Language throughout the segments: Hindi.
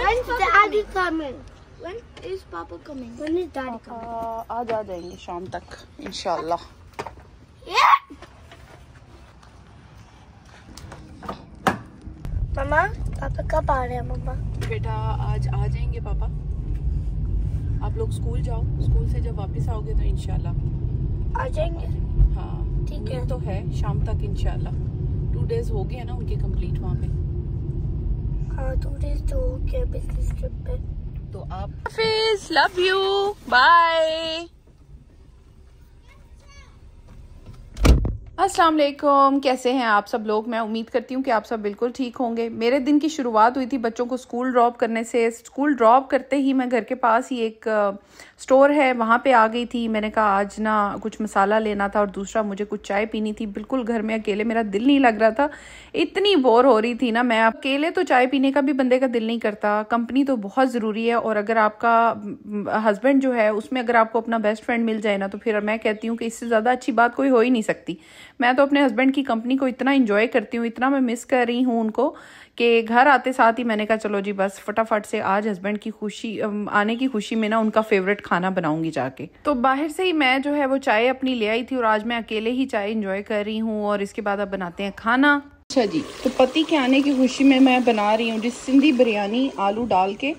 When's Daddy coming? When is Papa coming? When is Daddy coming? आज आ जाएंगे शाम तक इंशाल्लाह। मम्मा, पापा कब आ रहे हैं मम्मा? बेटा आज आ जाएंगे पापा। आप लोग स्कूल जाओ, स्कूल से जब वापस आओगे तो इंशाल्लाह आ जाएंगे। हाँ ठीक है। तो है शाम तक इंशाल्लाह। 2 डेज हो गए ना उनके कंप्लीट वहाँ पे। हाँ 2 डेज तो हो गए बिजनेस ट्रिप पे। तो आप हाफिज, लव यू, बाय। अस्सलाम वालेकुम, कैसे हैं आप सब लोग? मैं उम्मीद करती हूँ कि आप सब बिल्कुल ठीक होंगे। मेरे दिन की शुरुआत हुई थी बच्चों को स्कूल ड्रॉप करने से। स्कूल ड्रॉप करते ही मैं घर के पास ही एक स्टोर है वहाँ पे आ गई थी। मैंने कहा आज ना कुछ मसाला लेना था और दूसरा मुझे कुछ चाय पीनी थी। बिल्कुल घर में अकेले मेरा दिल नहीं लग रहा था, इतनी बोर हो रही थी ना मैं। अकेले तो चाय पीने का भी बंदे का दिल नहीं करता, कंपनी तो बहुत ज़रूरी है। और अगर आपका हस्बैंड जो है उसमें अगर आपको अपना बेस्ट फ्रेंड मिल जाए ना तो फिर मैं कहती हूँ कि इससे ज़्यादा अच्छी बात कोई हो ही नहीं सकती। मैं तो अपने हस्बैंड की कंपनी को इतना एंजॉय करती हूँ, इतना मैं मिस कर रही हूँ उनको कि घर आते साथ ही मैंने कहा चलो जी बस फटाफट से आज हस्बैंड की खुशी आने की खुशी में ना उनका फेवरेट खाना बनाऊंगी जाके। तो बाहर से ही मैं जो है वो चाय अपनी ले आई थी और आज मैं अकेले ही चाय एंजॉय कर रही हूँ। और इसके बाद अब बनाते हैं खाना। अच्छा जी, तो पति के आने की खुशी में मैं बना रही हूँ जी सिंधी बिरयानी आलू डाल के।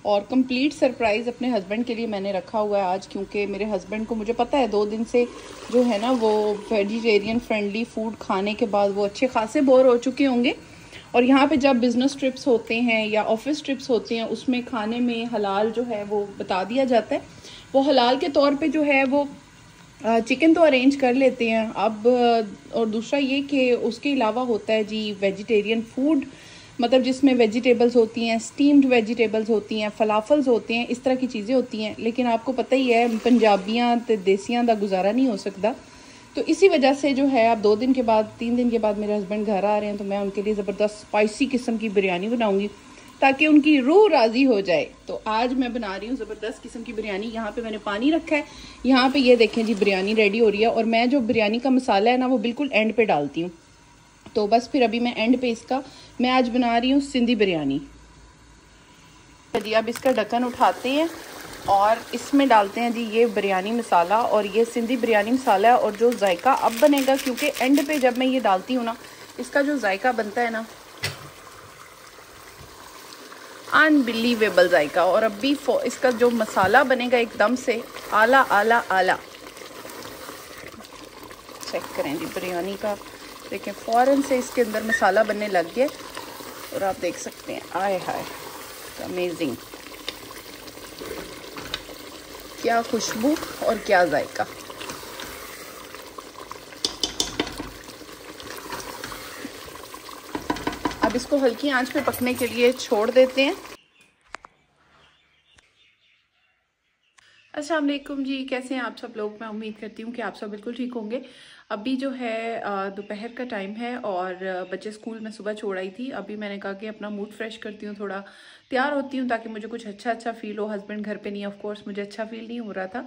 और कंप्लीट सरप्राइज़ अपने हस्बैंड के लिए मैंने रखा हुआ है आज, क्योंकि मेरे हस्बैंड को मुझे पता है 2 दिन से जो है ना वो वेजिटेरियन फ्रेंडली फूड खाने के बाद वो अच्छे खासे बोर हो चुके होंगे। और यहाँ पे जब बिज़नेस ट्रिप्स होते हैं या ऑफिस ट्रिप्स होते हैं उसमें खाने में हलाल जो है वो बता दिया जाता है। वो हलाल के तौर पे जो है वो चिकन तो अरेंज कर लेते हैं अब। और दूसरा ये कि उसके अलावा होता है जी वेजिटेरियन फूड, मतलब जिसमें वेजिटेबल्स होती हैं, स्टीम्ड वेजिटेबल्स होती हैं, फलाफल्स होते हैं, इस तरह की चीज़ें होती हैं। लेकिन आपको पता ही है पंजाबियां तो देसियां का गुजारा नहीं हो सकता। तो इसी वजह से जो है अब 2 दिन के बाद 3 दिन के बाद मेरे हस्बैंड घर आ रहे हैं तो मैं उनके लिए ज़बरदस्त स्पाइसी किस्म की बिरयानी बनाऊंगी ताकि उनकी रूह राज़ी हो जाए। तो आज मैं बना रही हूँ ज़बरदस्त किस्म की बिरयानी। यहाँ पे मैंने पानी रखा है, यहाँ पे ये देखें जी बिरयानी रेडी हो रही है। और मैं जो बिरयानी का मसाला है ना वो बिल्कुल एंड पे डालती हूँ। तो बस फिर अभी मैं एंड पे इसका मैं आज बना रही हूँ सिंधी बिरयानी। जी अब इसका ढक्कन उठाते हैं और इसमें डालते हैं जी ये बिरयानी मसाला। और ये सिंधी बिरयानी मसाला है और जो जायका अब बनेगा, क्योंकि एंड पे जब मैं ये डालती हूँ ना इसका जो जायका बनता है ना अनबिलीवेबल जायका। और अभी इसका जो मसाला बनेगा एकदम से आला आला आला। चेक करें जी बिरयानी का, देखें फ़ौरन से इसके अंदर मसाला बनने लग गया और आप देख सकते हैं आए हाय अमेजिंग, क्या खुशबू और क्या जायका। अब इसको हल्की आंच पे पकने के लिए छोड़ देते हैं। अस्सलाम वालेकुम जी, कैसे हैं आप सब लोग? मैं उम्मीद करती हूँ कि आप सब बिल्कुल ठीक होंगे। अभी जो है दोपहर का टाइम है और बच्चे स्कूल में सुबह छोड़ आई थी। अभी मैंने कहा कि अपना मूड फ्रेश करती हूँ, थोड़ा तैयार होती हूँ ताकि मुझे कुछ अच्छा फील हो। हस्बैंड घर पे नहीं, ऑफ कोर्स मुझे अच्छा फील नहीं हो रहा था।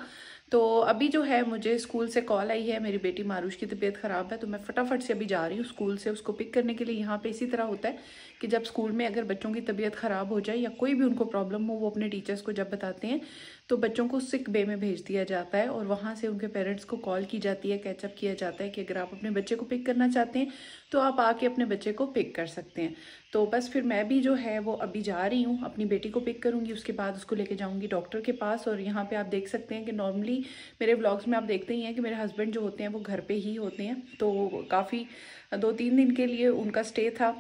तो अभी जो है मुझे स्कूल से कॉल आई है, मेरी बेटी मारूश की तबीयत ख़राब है। तो मैं फटाफट से अभी जा रही हूँ स्कूल से उसको पिक करने के लिए। यहाँ पे इसी तरह होता है कि जब स्कूल में अगर बच्चों की तबीयत ख़राब हो जाए या कोई भी उनको प्रॉब्लम हो, वो अपने टीचर्स को जब बताते हैं तो बच्चों को सिक बे में भेज दिया जाता है। और वहाँ से उनके पेरेंट्स को कॉल की जाती है, कैचअप किया जाता है कि अगर आप अपने बच्चे को पिक करना चाहते हैं तो आप आके अपने बच्चे को पिक कर सकते हैं। तो बस फिर मैं भी जो है वो अभी जा रही हूँ, अपनी बेटी को पिक करूँगी, उसके बाद उसको लेके जाऊँगी डॉक्टर के पास। और यहाँ पे आप देख सकते हैं कि नॉर्मली मेरे व्लॉग्स में आप देखते ही हैं कि मेरे हस्बैंड जो होते हैं वो घर पे ही होते हैं। तो काफ़ी 2-3 दिन के लिए उनका स्टे था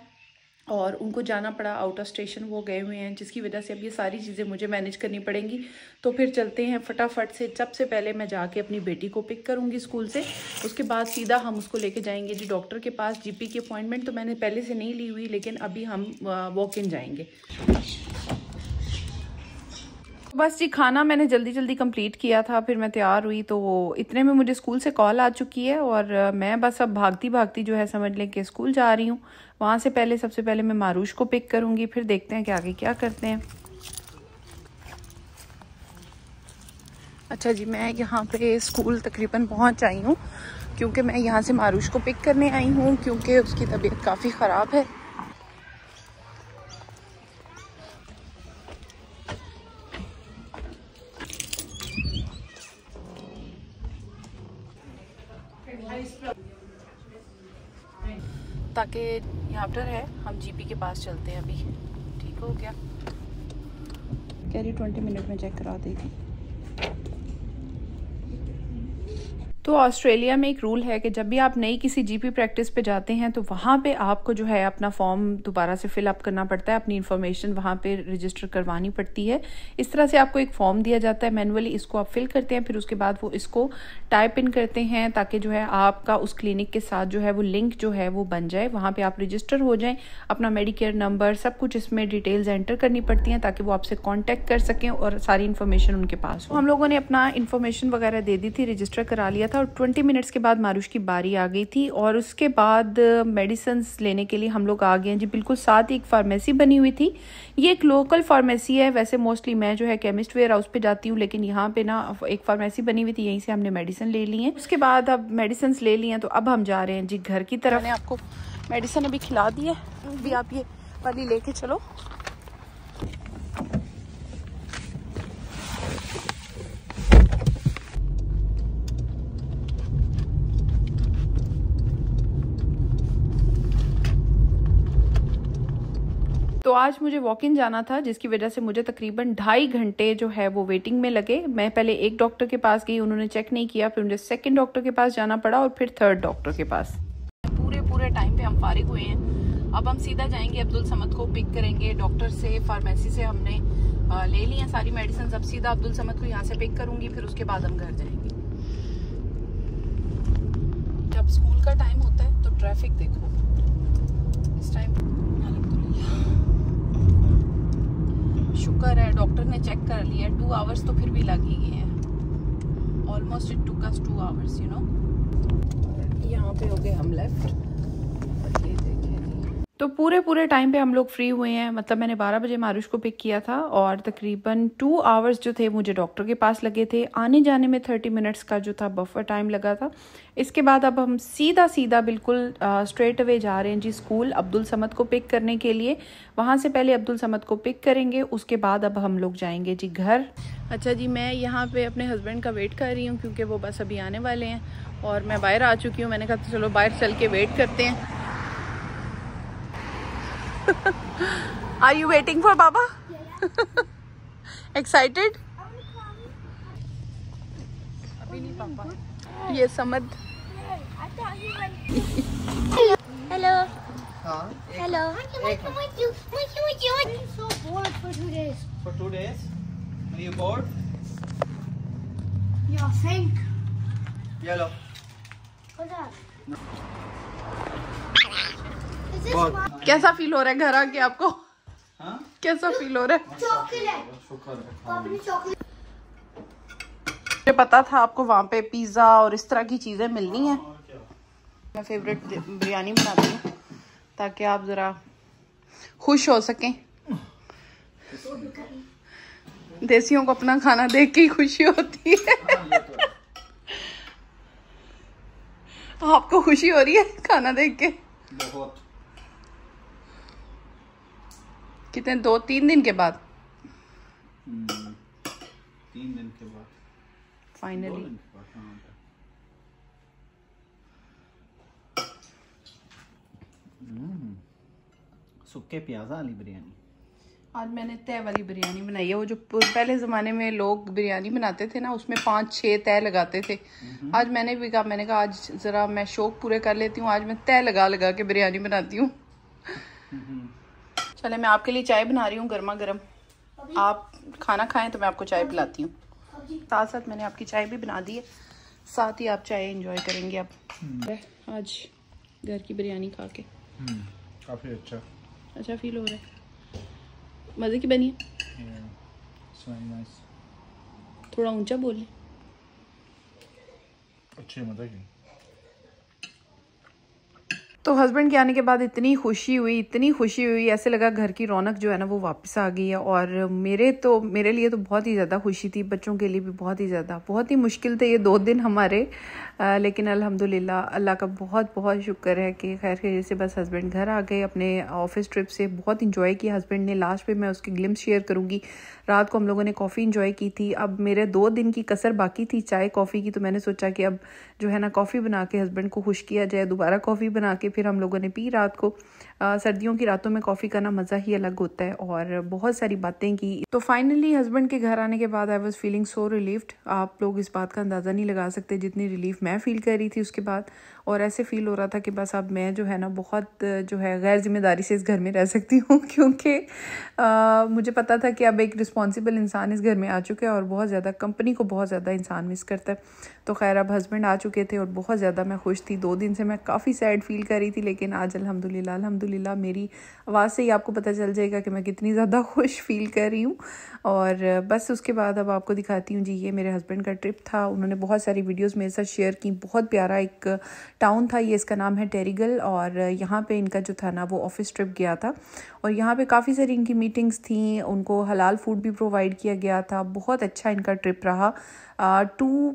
और उनको जाना पड़ा आउट ऑफ स्टेशन, वो गए हुए हैं, जिसकी वजह से अब ये सारी चीज़ें मुझे मैनेज करनी पड़ेंगी। तो फिर चलते हैं फटाफट से। सबसे पहले मैं जाके अपनी बेटी को पिक करूंगी स्कूल से, उसके बाद सीधा हम उसको लेके जाएंगे जी डॉक्टर के पास। जीपी की अपॉइंटमेंट तो मैंने पहले से नहीं ली हुई, लेकिन अभी हम वॉक इन जाएंगे। बस जी खाना मैंने जल्दी कंप्लीट किया था, फिर मैं तैयार हुई तो इतने में मुझे स्कूल से कॉल आ चुकी है। और मैं बस अब भागती जो है समझ लें कि स्कूल जा रही हूँ। वहाँ से पहले सबसे पहले मैं मारूश को पिक करूँगी, फिर देखते हैं कि आगे क्या करते हैं। अच्छा जी, मैं यहाँ पे स्कूल तकरीबन पहुँच आई हूँ क्योंकि मैं यहाँ से मारूश को पिक करने आई हूँ क्योंकि उसकी तबीयत काफ़ी ख़राब है। ताकि यहाँ पर है, हम जीपी के पास चलते हैं अभी। ठीक हो गया, कह रही 20 मिनट में चेक करा देगी। तो ऑस्ट्रेलिया में एक रूल है कि जब भी आप नई किसी जीपी प्रैक्टिस पे जाते हैं तो वहाँ पे आपको जो है अपना फॉर्म दोबारा से फिल अप करना पड़ता है, अपनी इन्फॉर्मेशन वहाँ पे रजिस्टर करवानी पड़ती है। इस तरह से आपको एक फॉर्म दिया जाता है मैनुअली, इसको आप फिल करते हैं, फिर उसके बाद वो इसको टाइप इन करते हैं ताकि जो है आपका उस क्लिनिक के साथ जो है वो लिंक जो है वो बन जाए, वहाँ पे आप रजिस्टर हो जाएं, अपना मेडिकेयर नंबर सब कुछ इसमें डिटेल्स एंटर करनी पड़ती हैं ताकि वो आपसे कॉन्टैक्ट कर सकें और सारी इन्फॉर्मेशन उनके पास हो। हम लोगों ने अपना इन्फॉर्मेशन वगैरह दे दी थी, रजिस्टर करा लिया था और 20 मिनट्स के बाद मारुश की बारी आ गई थी और उसके बाद मेडिसिन लेने के लिए हम लोग आ गए हैं जी। बिल्कुल साथ ही एक फार्मेसी बनी हुई थी, ये एक लोकल फार्मेसी है। वैसे मोस्टली मैं जो है केमिस्ट वेयर हाउस पे जाती हूँ, लेकिन यहाँ पे ना एक फार्मेसी बनी हुई थी, यहीं से हमने मेडिसिन ले ली है। उसके बाद अब मेडिसिन ले ली हैं तो अब हम जा रहे हैं जी घर की तरफ। मैंने आपको मेडिसिन अभी खिला दी है, अभी आप ये वाली लेके चलो। तो आज मुझे वॉक इन जाना था, जिसकी वजह से मुझे तकरीबन 2.5 घंटे जो है वो वेटिंग में लगे। मैं पहले एक डॉक्टर के पास गई, उन्होंने चेक नहीं किया, फिर मुझे सेकंड डॉक्टर के पास जाना पड़ा और फिर थर्ड डॉक्टर के पास। पूरे टाइम पे हम फारिग हुए हैं। अब हम सीधा जाएंगे, अब्दुल समद को पिक करेंगे डॉक्टर से, फार्मेसी से हमने ले ली हैं सारी मेडिसिन। अब सीधा अब्दुल समद को यहाँ से पिक करूंगी, फिर उसके बाद हम घर जाएंगे। जब स्कूल का टाइम होता है तो ट्रैफिक देखो, इस टाइम शुक्र है डॉक्टर ने चेक कर लिया। 2 आवर्स तो फिर भी लग ही गए हैं, almost it took us 2 hours you know. यहाँ पे हो गए हम लेफ्ट, ये देखिए जी। तो पूरे टाइम पे हम लोग फ्री हुए हैं। मतलब मैंने 12 बजे मारुश को पिक किया था और तकरीबन 2 आवर्स जो थे मुझे डॉक्टर के पास लगे थे। आने जाने में 30 मिनट्स का जो था बफर टाइम लगा था। इसके बाद अब हम सीधा बिल्कुल स्ट्रेट अवे जा रहे हैं जी स्कूल, अब्दुल समद को पिक करने के लिए। वहाँ से पहले अब्दुल समद को पिक करेंगे, उसके बाद अब हम लोग जाएंगे जी घर। अच्छा जी, मैं यहाँ पे अपने हस्बैंड का वेट कर रही हूँ क्योंकि वो बस अभी आने वाले हैं और मैं बाहर आ चुकी हूँ। मैंने कहा तो चलो बाहर चल के वेट करते हैं। Are you waiting for Baba? Yeah. Excited? अभी नहीं पापा। ये समद। Hello. हाँ, Hello. I'm so bored for 2 days. for 2 days. Are you bored? Yeah, think. Yellow. What's that? No. Is this बहुत। one? कैसा फील हो रहा है घर आके आपको? हाँ? कैसा फील हो रहा है? Chocolate. शुक्र है। Papa ने chocolate. मुझे पता था आपको वहाँ पे पिज्ज़ा और इस तरह की चीज़ें मिलनी है। और क्या? मैं फेवरेट बिरयानी बनाती हूँ ताकि आप ज़रा खुश हो सकें। देसियों को अपना खाना देख के ही खुशी होती है। हाँ, ये तो है। आपको खुशी हो रही है खाना देख के? बहुत। कितने 2-3 दिन के बाद 3 दिन के बाद 2 फाइनली। दिन के बाद, हाँ। सुक्के प्याजा वाली बिरयानी। आज मैंने तय वाली बिरयानी बनाई है। वो जो पहले ज़माने में लोग बिरयानी बनाते थे ना, उसमें 5-6 तय लगाते थे। आज मैंने भी कहा, मैंने कहा आज ज़रा मैं शौक पूरे कर लेती हूँ, आज मैं तय लगा के बिरयानी बनाती हूँ। चले, मैं आपके लिए चाय बना रही हूँ गर्मा गर्म। आप खाना खाएं तो मैं आपको चाय पिलाती हूँ। साथ साथ मैंने आपकी चाय भी बना दी है, साथ ही आप चाय एंजॉय करेंगे अब। आज घर की बिरयानी खा के काफ़ी अच्छा फील हो रहा है। मज़े की बनी है। नाइस। थोड़ा ऊंचा बोले। अच्छी मज़े की। तो हस्बैंड के आने के बाद इतनी खुशी हुई, ऐसे लगा घर की रौनक जो है ना वो वापस आ गई है। और मेरे लिए तो बहुत ही ज़्यादा खुशी थी, बच्चों के लिए भी बहुत ही मुश्किल थे ये 2 दिन हमारे, लेकिन अल्हम्दुलिल्लाह अल्लाह का बहुत बहुत शुक्र है कि खैर खैर से बस हस्बैंड घर आ गए अपने ऑफिस ट्रिप से। बहुत इंजॉय किया हस्बैंड ने। लास्ट पे मैं उसकी ग्लिम्स शेयर करूँगी। रात को हम लोगों ने कॉफ़ी इंजॉय की थी। अब मेरे 2 दिन की कसर बाकी थी चाय कॉफ़ी की, तो मैंने सोचा कि अब जो है ना कॉफ़ी बना के हस्बैंड को खुश किया जाए। दोबारा कॉफ़ी बना के फिर हम लोगों ने पी रात को। सर्दियों की रातों में कॉफ़ी का ना मज़ा ही अलग होता है, और बहुत सारी बातें की। तो फाइनली हस्बैंड के घर आने के बाद I was feeling so relieved. आप लोग इस बात का अंदाज़ा नहीं लगा सकते जितनी रिलीफ मैं फ़ील कर रही थी उसके बाद। और ऐसे फ़ील हो रहा था कि बस अब मैं जो है ना बहुत जो है गैर जिम्मेदारी से इस घर में रह सकती हूँ, क्योंकि मुझे पता था कि अब एक रिस्पॉन्सिबल इंसान इस घर में आ चुका है, और बहुत ज़्यादा कंपनी को बहुत ज़्यादा इंसान मिस करता है। तो खैर अब हस्बैंड आ चुके थे और बहुत ज़्यादा मैं खुश थी। 2 दिन से मैं काफ़ी सैड फील कर रही थी, लेकिन आज अल्हम्दुलिल्लाह मेरी आवाज़ से ही आपको पता चल जाएगा कि मैं कितनी ज़्यादा खुश फील कर रही हूँ। और बस उसके बाद अब आपको दिखाती हूँ जी, ये मेरे हस्बैंड का ट्रिप था। उन्होंने बहुत सारी वीडियोस मेरे साथ शेयर की। बहुत प्यारा एक टाउन था ये, इसका नाम है टेरिगल, और यहाँ पे इनका जो था ना वो ऑफिस ट्रिप गया था, और यहाँ पे काफ़ी सारी इनकी मीटिंग्स थी। उनको हलाल फूड भी प्रोवाइड किया गया था। बहुत अच्छा इनका ट्रिप रहा। 2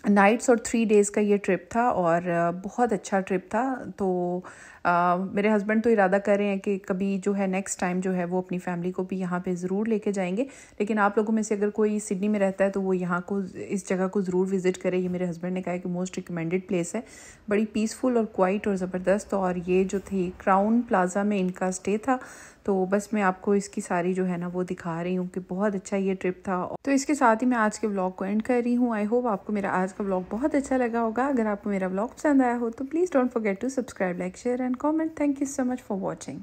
नाइट्स और 3 डेज़ का ये ट्रिप था, और बहुत अच्छा ट्रिप था। तो मेरे हस्बैंड तो इरादा कर रहे हैं कि कभी जो है नेक्स्ट टाइम जो है वो अपनी फैमिली को भी यहाँ पे ज़रूर लेके जाएंगे। लेकिन आप लोगों में से अगर कोई सिडनी में रहता है तो वो यहाँ को इस जगह को ज़रूर विज़िट करे। ये मेरे हस्बैंड ने कहा है कि मोस्ट रिकमेंडेड प्लेस है, बड़ी पीसफुल और क्वाइट और ज़बरदस्त। और ये जो थी क्राउन प्लाजा में इनका स्टे था। तो बस मैं आपको इसकी सारी जो है ना वो दिखा रही हूँ कि बहुत अच्छा ये ट्रिप था। तो इसके साथ ही मैं आज के व्लॉग को एंड कर रही हूँ। आई होप आपको मेरा आज का व्लॉग बहुत अच्छा लगा होगा। अगर आपको मेरा व्लॉग पसंद आया हो तो please don't forget to subscribe, like, share and comment. Thank you so much for watching.